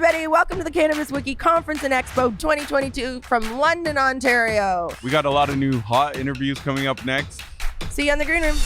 everybody. Welcome to the Cannabis Wiki Conference and Expo 2022 from London, Ontario. We got a lot of new hot interviews coming up next. See you in the green room.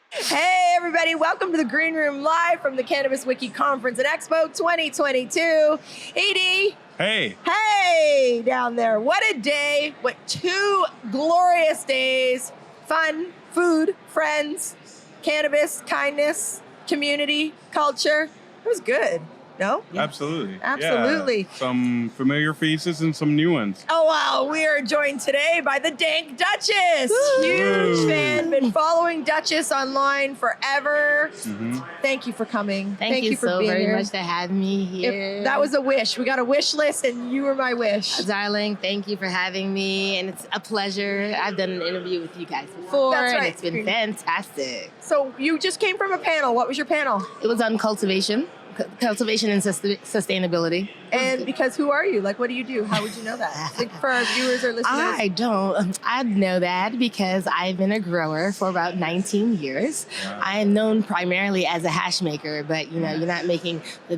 Hey, everybody. Welcome to the green room live from the Cannabis Wiki Conference and Expo 2022. Edie. Hey. Hey, down there. What a day. What 2 glorious days. Fun, food, friends, cannabis, kindness, community, culture. It was good. No? Yeah. Absolutely. Absolutely. Yeah. Some familiar faces and some new ones. Oh, wow. We are joined today by the Dank Duchess. Woo. Huge fan. Been following Duchess online forever. Mm-hmm. Thank you for coming. Thank you for so being very here. much to have me here. That was a wish. We got a wish list and you were my wish. Darling, thank you for having me. And it's a pleasure. I've done an interview with you guys before. That's right. And it's been fantastic. So you just came from a panel. What was your panel? It was on cultivation and sustainability. And because who are you? Like, what do you do? How would you know that? Like, for our viewers or listeners? I don't. I know that because I've been a grower for about 19 years. Wow. I am known primarily as a hash maker, but you're not making the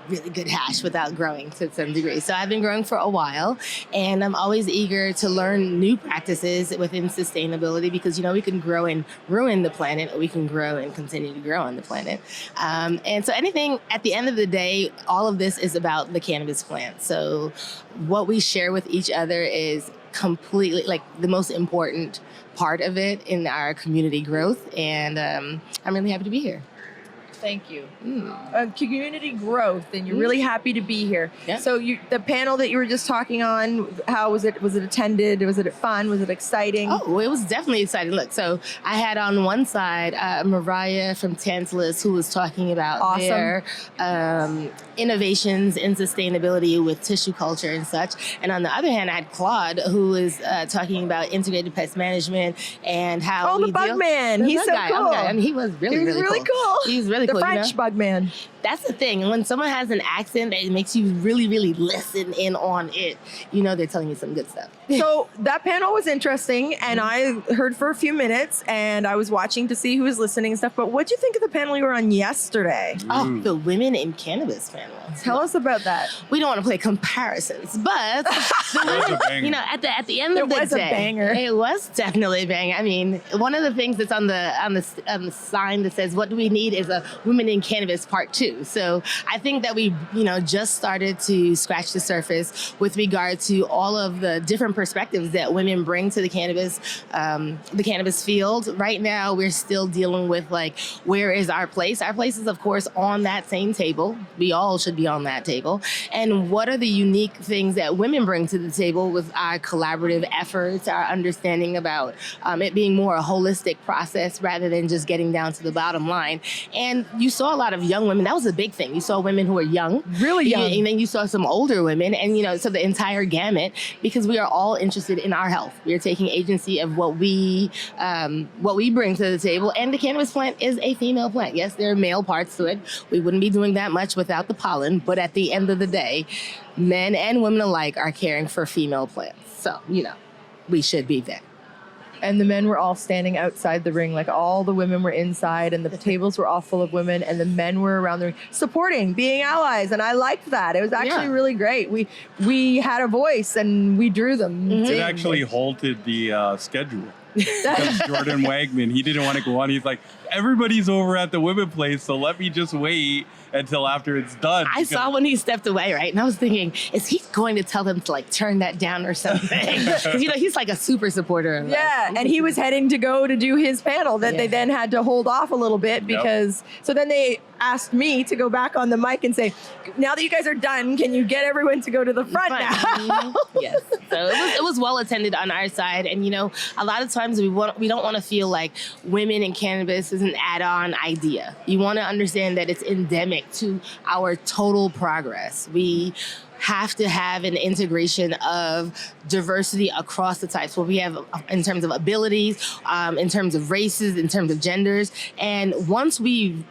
really good hash without growing to some degree. So I've been growing for a while, and I'm always eager to learn new practices within sustainability because we can grow and ruin the planet, or we can grow and continue to grow on the planet. And so anything at the end of the day, all of this is about the cannabis plant. So what we share with each other is completely like the most important part of it in our community growth. And I'm really happy to be here. Thank you. Community growth, and you're really happy to be here. Yeah. So the panel that you were just talking on, how was it? Was it attended? Was it fun? Was it exciting? Oh, it was definitely exciting. Look, so I had on one side Mariah from Tantalus, who was talking about their innovations in sustainability with tissue culture and such. And on the other hand, I had Claude, who is talking about integrated pest management and how the bug man. He's so cool. And he was really cool. He's really cool. The French bug man. That's the thing. When someone has an accent that makes you really, really listen in on it, they're telling you some good stuff. So that panel was interesting, and I heard for a few minutes, and I was watching to see who was listening and stuff. But what'd you think of the panel you were on yesterday? Oh, the Women in Cannabis panel. Tell us about that. We don't want to play comparisons, but at the end of the day, it was a banger. It was definitely a banger. I mean, one of the things that's on the sign that says, "What do we need?" is a Women in Cannabis Part 2. So I think that we, just started to scratch the surface with regard to all of the different perspectives that women bring to the cannabis field. Right now, we're still dealing with where is our place? Our place is, of course, on that same table. We all should be on that table. And what are the unique things that women bring to the table with our collaborative efforts, our understanding about it being more a holistic process rather than just getting down to the bottom line. And you saw a lot of young women. That was a big thing. You saw women who were young. Really young. And then you saw some older women, and so the entire gamut, because we are all interested in our health. We are taking agency of what we bring to the table. And the cannabis plant is a female plant. Yes, there are male parts to it. We wouldn't be doing that much without the pollen, but at the end of the day, men and women alike are caring for female plants. So, we should be there. And the men were all standing outside the ring, like all the women were inside, and the tables were all full of women, and the men were around the ring supporting, being allies, and I liked that. It was actually really great. We had a voice, and we drew them. It actually halted the schedule. Because Jordan Wagman, he didn't want to go on. He's like, everybody's over at the women place, so let me just wait until after it's done. I saw when he stepped away, right? And I was thinking, is he going to tell them to turn that down or something? Because he's like a super supporter of that. And he was heading to go to do his panel that they then had to hold off a little bit because so then they asked me to go back on the mic and say, now that you guys are done, can you get everyone to go to the front now? Yes. So it was well attended on our side. And, a lot of times we don't want to feel like women in cannabis is an add-on idea. You want to understand that it's endemic to our total progress. We have to have an integration of diversity across the types, where we have in terms of abilities, in terms of races, in terms of genders. And once we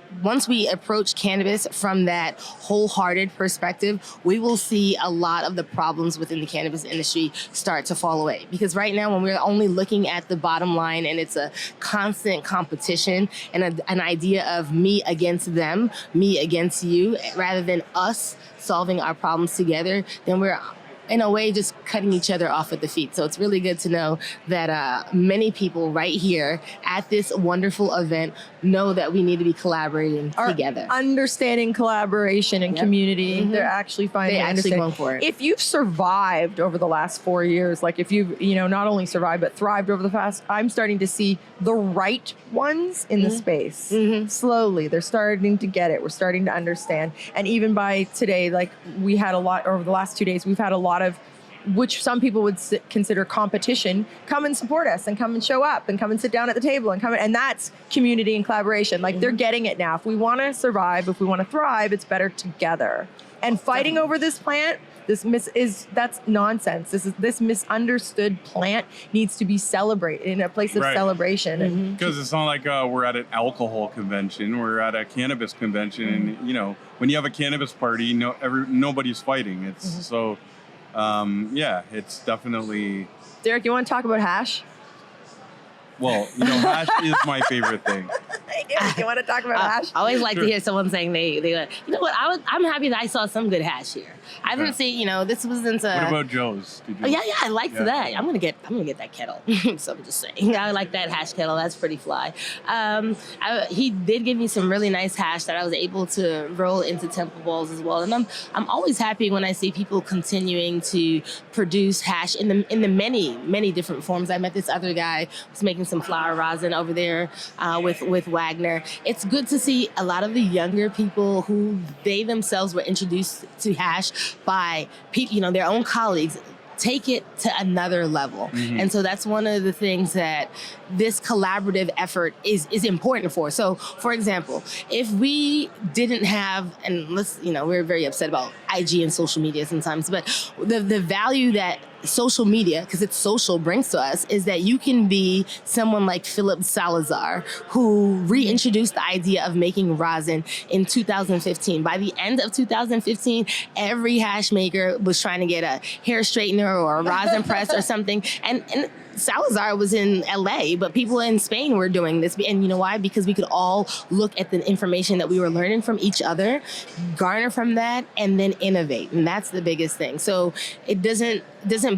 approach cannabis from that wholehearted perspective, we will see a lot of the problems within the cannabis industry start to fall away. Because right now, when we're only looking at the bottom line and it's a constant competition and an idea of me against them, me against you, rather than us solving our problems together, then we're in a way just cutting each other off at the feet. So it's really good to know that many people right here at this wonderful event know that we need to be collaborating together. Understanding collaboration and community. They're actually finding They're actually going for it. If you've survived over the last 4 years, like if you've, not only survived, but thrived over the past, I'm starting to see the right ones in the space. Slowly, they're starting to get it. We're starting to understand. And even by today, like we had a lot, over the last 2 days, we've had a lot of, which some people would consider competition, come and support us and come and show up and come and sit down at the table and that's community and collaboration. Like they're getting it now. If we want to survive, if we want to thrive, it's better together. And fighting over this plant, that's nonsense. This misunderstood plant needs to be celebrated in a place of celebration. Because it's not like we're at an alcohol convention, we're at a cannabis convention, and when you have a cannabis party, nobody's fighting. It's so. It's definitely. Derek, you want to talk about hash? Well, hash is my favorite thing. You want to talk about hash? I always like to hear someone saying you know what? I'm happy that I saw some good hash here. I didn't see, this wasn't. What about Joe's? I liked that. I'm gonna get that kettle. So I'm just saying, I like that hash kettle. That's pretty fly. He did give me some really nice hash that I was able to roll into Temple Balls as well. And I'm always happy when I see people continuing to produce hash in the many different forms. I met this other guy who's making some flower rosin over there with Wagner. It's good to see a lot of the younger people who they themselves were introduced to hash by people, their own colleagues, take it to another level. And so that's one of the things that this collaborative effort is important for. So, for example, if we didn't have, and we're very upset about IG and social media sometimes, but the value that social media, because it's social, brings to us is that you can be someone like Philip Salazar, who reintroduced the idea of making rosin in 2015. By the end of 2015, every hash maker was trying to get a hair straightener or a rosin press or something. And Salazar was in LA, but people in Spain were doing this. And you know why? Because we could all look at the information that we were learning from each other, garner from that, and then innovate. And that's the biggest thing. So it doesn't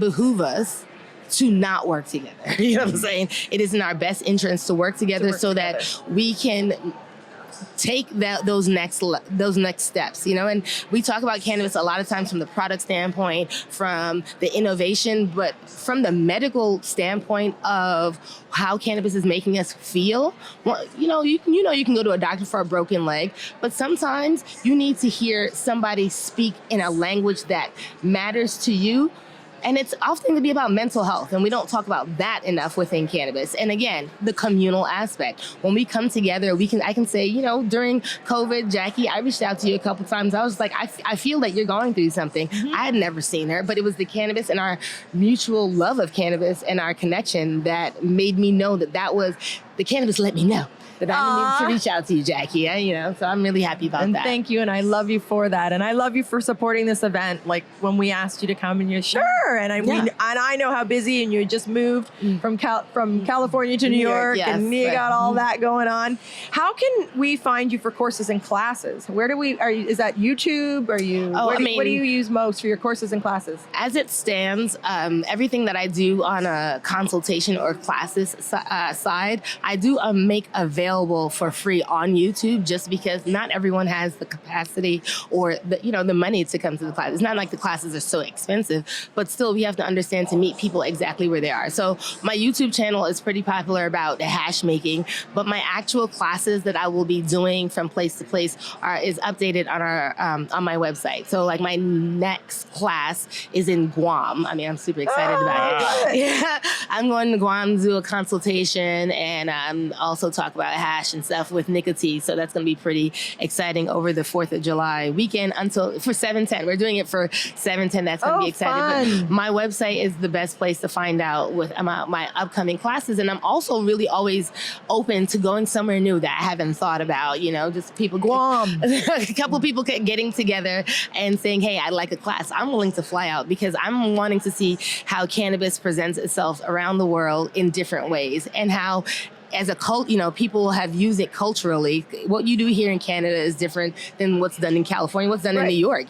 behoove us to not work together. You know what I'm saying? It is in our best interest to work together so that we can take those next steps, and we talk about cannabis a lot of times from the product standpoint, from the innovation, but from the medical standpoint of how cannabis is making us feel. Well, you can go to a doctor for a broken leg, but sometimes you need to hear somebody speak in a language that matters to you. And it's often to be about mental health, and we don't talk about that enough within cannabis. And again, the communal aspect. When we come together, I can say, during COVID, Jackie, I reached out to you a couple times. I was like, I feel that you're going through something. I had never seen her, but it was the cannabis and our mutual love of cannabis and our connection that made me know that was the cannabis let me know that I needed to reach out to you, Jackie. So I'm really happy about that. Thank you, and I love you for that, and I love you for supporting this event. Like when we asked you to come, and you're sure, and I know how busy, and you just moved from California to New York, yes, and you got all that going on. How can we find you for courses and classes? Is that YouTube? What do you use most for your courses and classes? As it stands, everything that I do on a consultation or classes side, I do make available for free on YouTube, just because not everyone has the capacity or the money to come to the class. It's not like the classes are so expensive, but still still, we have to understand to meet people exactly where they are. So my YouTube channel is pretty popular about hash making, but my actual classes that I will be doing from place to place is updated on our on my website. So like my next class is in Guam. I mean, I'm super excited about it. Yeah, I'm going to Guam to do a consultation and also talk about hash and stuff with nicotine. So that's going to be pretty exciting over the 4th of July weekend for 7/10. We're doing it for 7/10. That's going to be exciting. But my website is the best place to find out with my upcoming classes. And I'm also really always open to going somewhere new that I haven't thought about, just people. Guam. A couple of people getting together and saying, hey, I'd like a class. I'm willing to fly out because I'm wanting to see how cannabis presents itself around the world in different ways and how as a cult, people have used it culturally. What you do here in Canada is different than what's done in California, what's done in New York,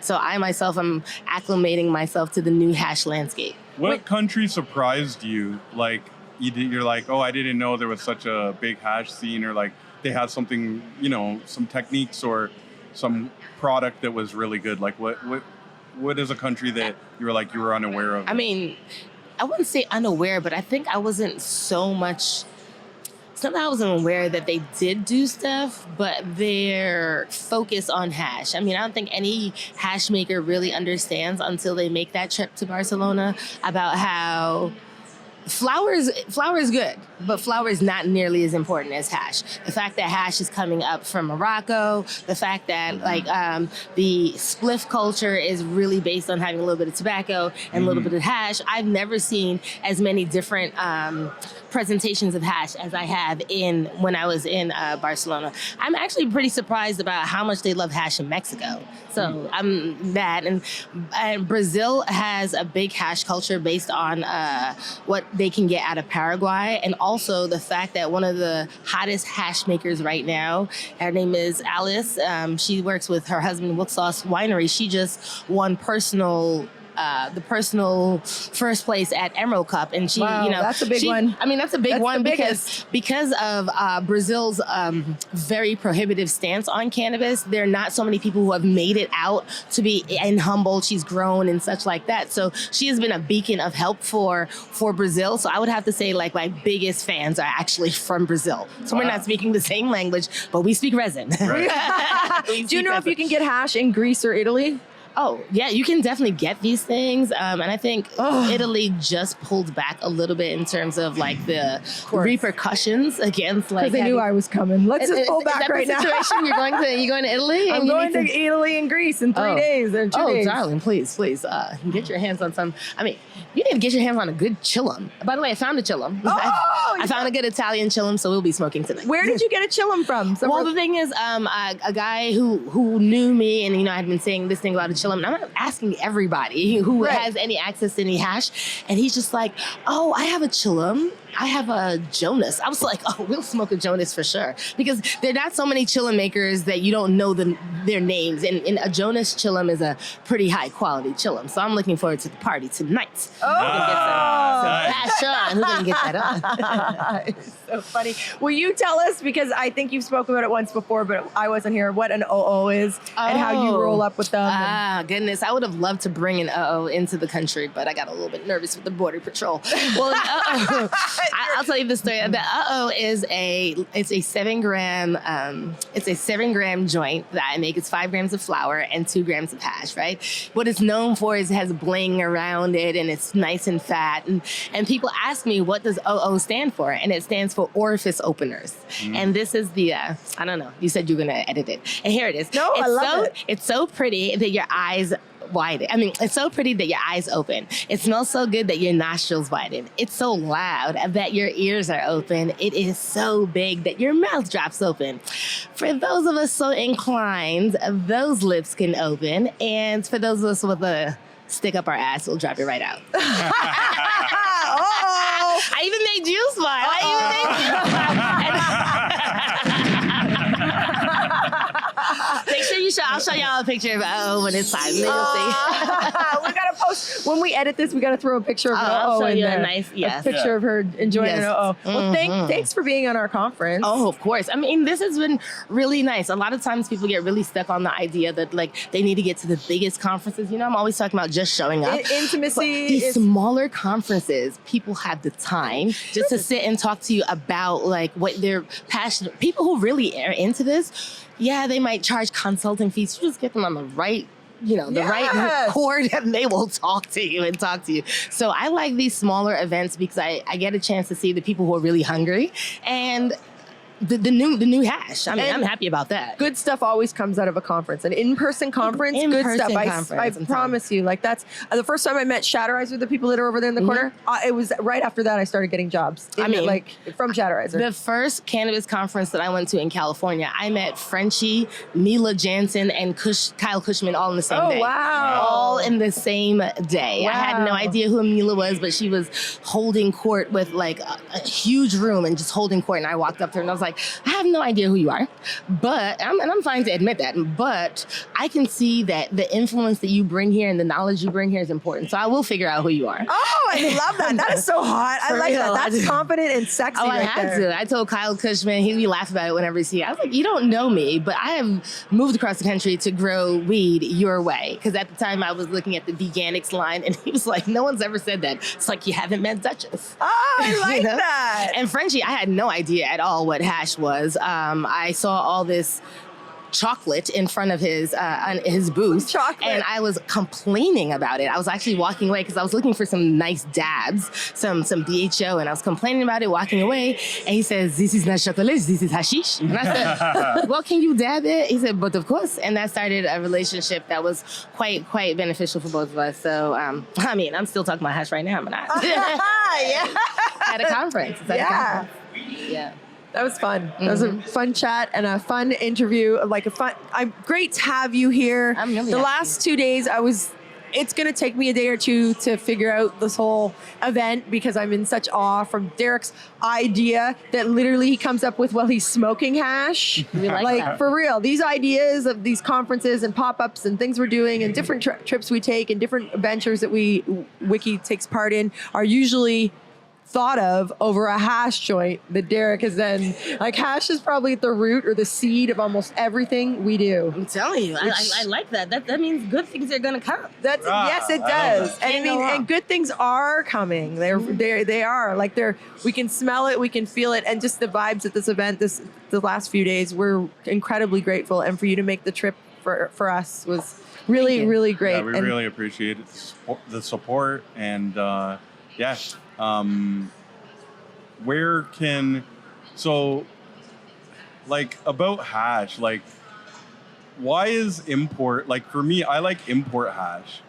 So I myself am acclimating myself to the new hash landscape. What country surprised you? Like, you're like, oh, I didn't know there was such a big hash scene, or like they had something, some techniques or some product that was really good. Like what is a country that you were unaware of? I mean, I wouldn't say unaware, but I think I wasn't so much. Sometimes I wasn't aware that they did do stuff, but their focus on hash. I mean, I don't think any hash maker really understands until they make that trip to Barcelona about how flower is good, but flower is not nearly as important as hash. The fact that hash is coming up from Morocco, the fact that the spliff culture is really based on having a little bit of tobacco and a little bit of hash. I've never seen as many different presentations of hash as I have when I was in Barcelona. I'm actually pretty surprised about how much they love hash in Mexico. So I'm that, and Brazil has a big hash culture based on what they can get out of Paraguay, and also the fact that one of the hottest hash makers right now, her name is Alice. She works with her husband Wilksauce Winery. She just won the personal first place at Emerald Cup, and that's a big one. I mean, that's a big one because of Brazil's very prohibitive stance on cannabis. There are not so many people who have made it out to be in Humboldt. She's grown and such like that, so she has been a beacon of help for Brazil. So I would have to say, like, my biggest fans are actually from Brazil. So we're not speaking the same language, but we speak resin. Right. Do you know if you can get hash in Greece or Italy? Oh, yeah, you can definitely get these things. And I think Italy just pulled back a little bit in terms of like the repercussions against like. Because they knew I was coming. Let's just pull back right now. Situation? You're going to Italy? I'm going to Italy and Greece in 3 days or 2 days. Oh, darling, please. Get your hands on some. I mean, you need to get your hands on a good chillum. By the way, I found a chillum. I found a good Italian chillum, so we'll be smoking tonight. Where did you get a chillum from? Well, the thing is, a guy who knew me, and I had been saying this thing about a chillum, and I'm asking everybody who has any access to any hash, and he's just like, oh, I have a chillum. I have a Jonas. I was like, oh, we'll smoke a Jonas for sure. Because there are not so many chillum makers that you don't know their names. And a Jonas chillum is a pretty high quality chillum. So I'm looking forward to the party tonight. Oh! Hash on. Who's going to get that on? It's so funny. Will you tell us, because I think you've spoken about it once before, but I wasn't here, what an OO is and how you roll up with them? Goodness. I would have loved to bring an OO into the country, but I got a little bit nervous with the Border Patrol. Well, I'll tell you the story. The is it's a 7 gram joint that I make. It's 5 grams of flour and 2 grams of hash, right? What it's known for is it has bling around it and it's nice and fat. And people ask me, what does OO stand for? And it stands for orifice openers. And this is the, I don't know, you said you were going to edit it. And here it is. No, I love it. It's so pretty that your eyes widen. I mean, it's so pretty that your eyes open. It smells so good that your nostrils widen. It's so loud that your ears are open. It is so big that your mouth drops open. For those of us so inclined, those lips can open. And for those of us with a stick up our ass, we'll drop it right out. I even made you smile. Make sure you I'll show y'all a picture of when it's time. Then you'll see. We gotta post when we edit this. We gotta throw a picture of an I'll show in you there. a nice, A picture of her enjoying an Well, thanks for being on our conference. Oh, of course. I mean, this has been really nice. A lot of times people get really stuck on the idea that like they need to get to the biggest conferences. You know, I'm always talking about just showing up. Intimacy. But these smaller conferences, people have the time just to sit and talk to you about like what they're passionate. People who really are into this, yeah, they might charge consulting fees. You just get them on the right, right chord, and they will talk to you. So I like these smaller events because I get a chance to see the people who are really hungry and the new hash. I mean, I'm happy about that. Good stuff always comes out of a conference. An in-person conference, good stuff. I promise you. Like that's the first time I met Shatterizer, the people that are over there in the corner. It was right after that I started getting jobs. Like from Shatterizer. The first cannabis conference that I went to in California, I met Frenchie, Mila Jansen, and Kyle Cushman all in the same day. Oh, wow. All in the same day. Wow. I had no idea who Mila was, but she was holding court with like a huge room and just holding court. And I walked up to her and I was like, I have no idea who you are, but I'm fine to admit that. But I can see that the influence that you bring here and the knowledge you bring here is important. So I will figure out who you are. Oh, I love that. That is so hot. I like that. That's confident and sexy. I had to. I told Kyle Cushman, he laughed about it whenever he sees it. I was like, you don't know me, but I have moved across the country to grow weed your way. Because at the time I was looking at the veganics line, and he was like, no one's ever said that. It's like, you haven't met Duchess. Oh, I like that. And Frenchie, I had no idea at all what hash was. I saw all this chocolate in front of his booth, and I was complaining about it. I was actually walking away because I was looking for some nice dabs, some DHO, and I was complaining about it, walking away. And he says, "This is not chocolate, this is hashish." And I said, "Well, can you dab it?" He said, "But of course." And that started a relationship that was quite beneficial for both of us. So, I mean, I'm still talking about hash right now, am I not? Yeah. At a conference. Yeah. That was fun. That was a fun chat and a fun interview. I'm great to have you here. I'm really the last 2 days it's going to take me a day or two to figure out this whole event because I'm in such awe from Derek's idea that literally he comes up with while he's smoking hash. We like that. For real, these ideas of these conferences and pop-ups and things we're doing and different trips we take and different ventures that Wiki takes part in are usually thought of over a hash joint that Derek is then hash is probably at the root or the seed of almost everything we do. I'm telling you, I like that. That means good things are gonna come. Yes, it does. And good things are coming. They are we can smell it, we can feel it, and just the vibes at this event the last few days, we're incredibly grateful. And for you to make the trip for us was really, really great. Yeah, we really appreciate the support and about hash, why is import, for me, I like import hash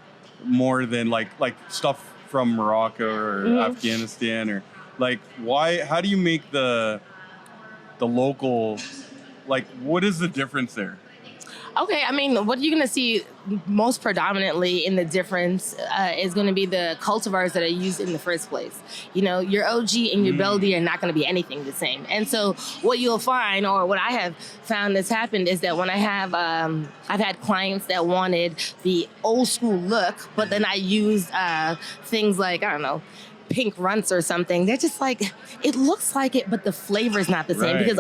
more than like stuff from Morocco or Afghanistan or how do you make the local, what is the difference there? Okay, I mean, what you're going to see most predominantly in the difference is going to be the cultivars that are used in the first place. You know, your OG and your Beldy are not going to be anything the same. And so what you'll find, or what I have found that's happened, is that when I have, I've had clients that wanted the old school look, but then I used things like, I don't know, pink runts or something. They're just it looks like it, but the flavor is not the same because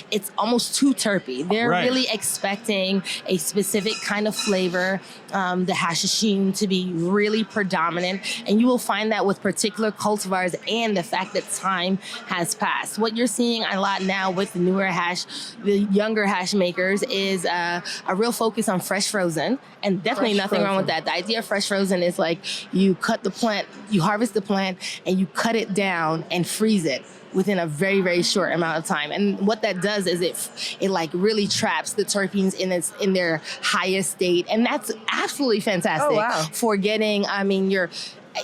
it's almost too terpy. They're really expecting a specific kind of flavor, the hashishine to be really predominant, and you will find that with particular cultivars and the fact that time has passed. What you're seeing a lot now with the newer hash, the younger hash makers, is a real focus on fresh frozen, and definitely nothing wrong with that. The idea of fresh frozen is you cut the plant, you harvest the plant, and you cut it down and freeze it within a very, very short amount of time. And what that does is it really traps the terpenes in their highest state. And that's absolutely fantastic for getting,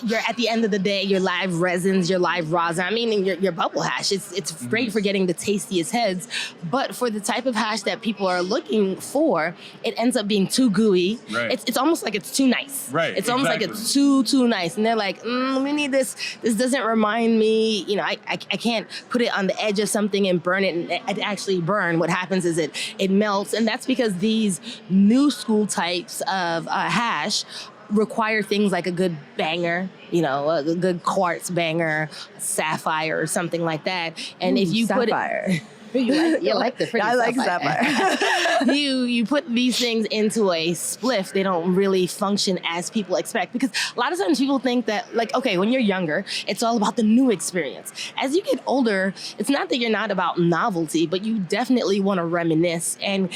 you're at the end of the day, your live resins, your live rosin. I mean, your bubble hash. It's great for getting the tastiest heads, but for the type of hash that people are looking for, it ends up being too gooey. Right. It's almost like it's too nice. Right. It's almost like it's too nice, and they're like, we need this. This doesn't remind me. I can't put it on the edge of something and burn it, and it actually burn. What happens is it melts, and that's because these new school types of hash require things like a good banger, a good quartz banger, sapphire or something like that. And if you sapphire. put it, you like the pretty I like sapphire. you put these things into a spliff, they don't really function as people expect, because a lot of times people think that, like, okay, when you're younger, it's all about the new experience. As you get older, it's not that you're not about novelty, but you definitely want to reminisce and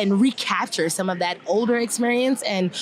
recapture some of that older experience. And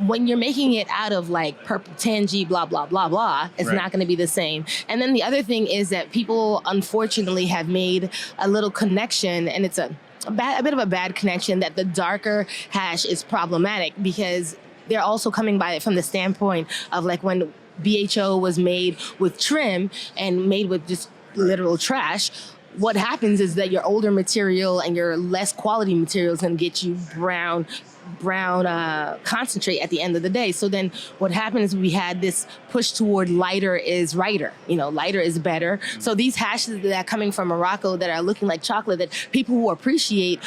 when you're making it out of like purple tangy, blah, blah, blah, blah, it's not going to be the same. And then the other thing is that people unfortunately have made a little connection, and it's a bit of a bad connection, that the darker hash is problematic, because they're also coming by it from the standpoint of like when BHO was made with trim and made with just literal trash. What happens is that your older material and your less quality material is going to get you brown concentrate at the end of the day. So then what happens, we had this push toward lighter is righter, lighter is better. So these hashes that are coming from Morocco that are looking like chocolate, that people who appreciate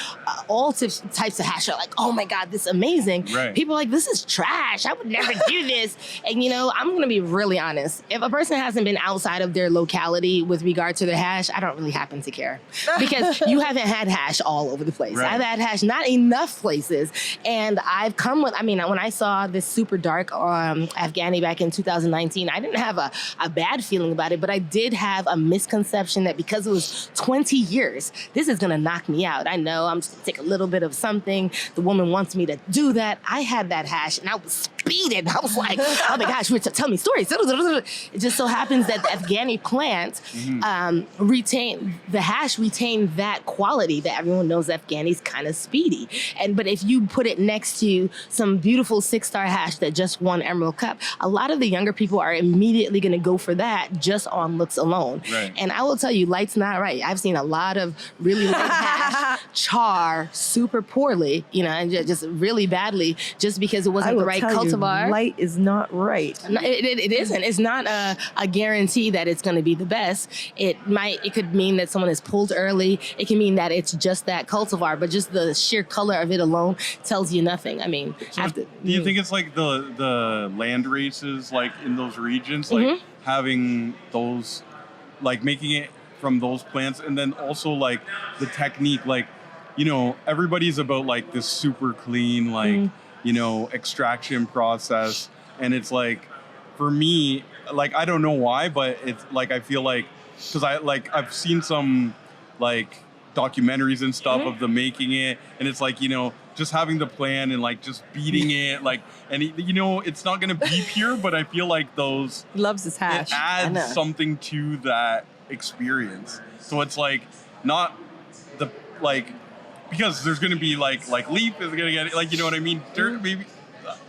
all types of hash are like, oh my God, this is amazing. Right. People are like, this is trash. I would never do this. And I'm going to be really honest. If a person hasn't been outside of their locality with regard to their hash, I don't really happen to care, because you haven't had hash all over the place. Right. I've had hash not enough places. And I've come with, when I saw this super dark Afghani back in 2019, I didn't have a bad feeling about it, but I did have a misconception that because it was 20 years, this is going to knock me out. I know I'm just going to take a little bit of something. The woman wants me to do that. I had that hash and I was speeding. I was like, oh my gosh, tell me stories. It just so happens that the Afghani plant retained that quality that everyone knows Afghani's kind of speedy. But if you put it next to some beautiful 6-star hash that just won Emerald Cup, a lot of the younger people are immediately going to go for that just on looks alone. Right. And I will tell you, light's not right. I've seen a lot of really light hash char super poorly, and just really badly, just because it wasn't the right cultivar. Light is not right. No, it isn't. It's not a guarantee that it's going to be the best. It could mean that someone is pulled early. It can mean that it's just that cultivar, but just the sheer color of it alone tells you nothing. So do you think it's like the land races, like in those regions, like having those, like making it from those plants, and then also like the technique, like, everybody's about like this super clean, like, extraction process. And it's like, for me, like, I don't know why, but it's like, I feel like, because I've seen some like documentaries and stuff of them making it, and it's like, just having the plan and like just beating it, like, and it's not going to be pure, but I feel like those He loves his hash. it adds something to that experience. So it's like not the like, because there's going to be like leaf is going to get, like, you know what I mean, dirt, maybe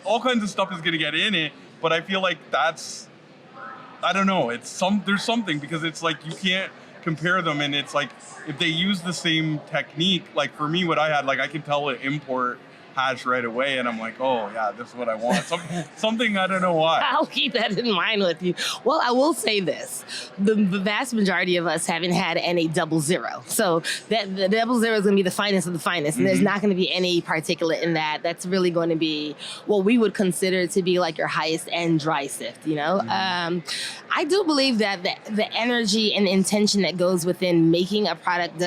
all kinds of stuff is going to get in it, but I feel like that's, I don't know, there's something, because it's like you can't compare them, and it's like if they use the same technique, like for me, what I had, like I can tell an import hash right away, and I'm like, oh yeah, this is what I want. Something I don't know why. I'll keep that in mind with you. Well, I will say this: the vast majority of us haven't had any 00. So that the 00 is going to be the finest of the finest, and there's not going to be any particulate in that. That's really going to be what we would consider to be like your highest end dry sift. I do believe that the energy and intention that goes within making a product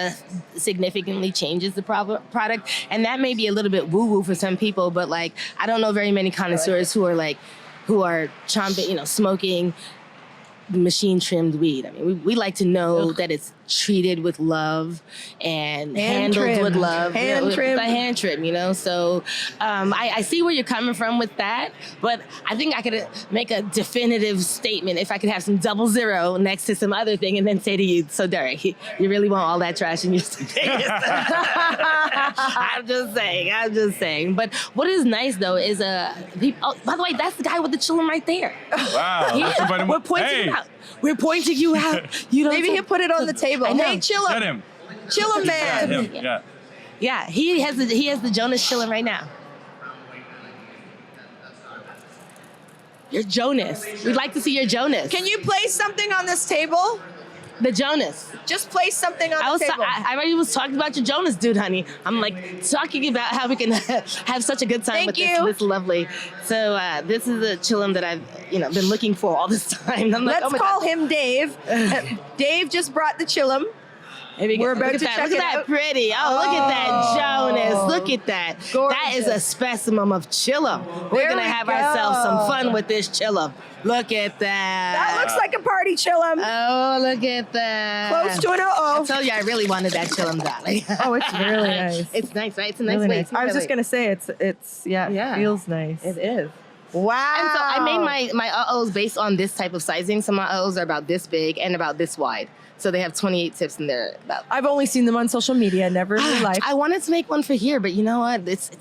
significantly changes the product, and that may be a little bit woo-woo for some people, but like I don't know very many connoisseurs who are chomping, smoking machine trimmed weed. I mean, we like to know that it's treated with love and handled trimmed. with love. Hand trimmed. With a hand trim, So I see where you're coming from with that, but I think I could make a definitive statement if I could have some 00 next to some other thing and then say to you, so Derek, you really want all that trash in your I'm just saying. But what is nice though is by the way, that's the guy with the chillum right there. Wow. Yeah, we're pointing you out. We're pointing you out. You don't Maybe he'll put it on the table. Hey, chill Get him. him. Chill him, man. Him. Yeah. Yeah, he has the Jonas chilling right now. Your Jonas. We'd like to see your Jonas. Can you place something on this table? The Jonas. Just place something on the table. I already was talking about your Jonas, dude, honey. I'm like talking about how we can have such a good time with this lovely. So this is a chillum that I've been looking for all this time. I'm like, Let's call him Dave. Dave just brought the chillum. We're about to check it out. Look at that pretty. Look at that Jonas. Look at that. Gorgeous. That is a specimen of chillum. We're going to have ourselves some fun with this chillum. Look at that. That looks like a party chillum. Oh, look at that. Close to an uh-oh. I told you I really wanted that chillum, darling. Oh, it's really nice. It's nice, right? It's a nice really weight. nice. I was just going to say, it feels nice. It is. Wow. And so I made my uh-ohs based on this type of sizing. So my uh-ohs are about this big and about this wide. So they have 28 tips in there. I've only seen them on social media, never in real life. I wanted to make one for here, but you know what? It's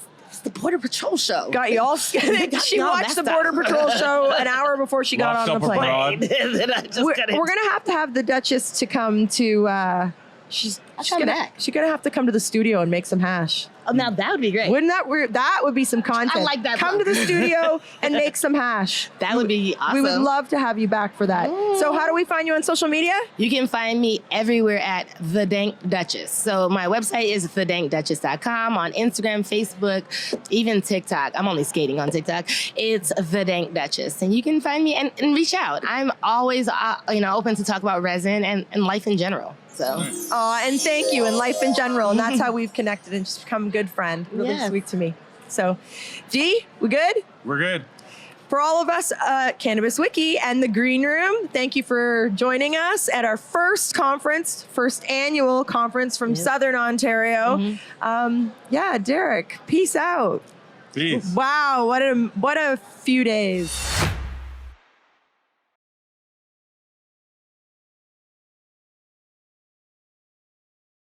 the Border Patrol show. Got you all scared. She watched the Border Patrol show an hour before she got on the plane. We're going to have the Duchess to come to... She's gonna have to come to the studio and make some hash. Oh, now that would be great. Wouldn't that would be some content? I like that. Come to the studio and make some hash. That would be awesome. We would love to have you back for that. So how do we find you on social media? You can find me everywhere at The Dank Duchess. So my website is thedankduchess.com, on Instagram, Facebook, even TikTok. I'm only skating on TikTok. It's The Dank Duchess. And you can find me and reach out. I'm always open to talk about resin and life in general. So. And thank you, and life in general. And that's how we've connected and just become a good friend. Really sweet to me. So, G, we good? We're good. For all of us, Cannabis Wiki and the Green Room, thank you for joining us at our first annual conference from Southern Ontario. Derek, peace out. Peace. Wow, what a few days.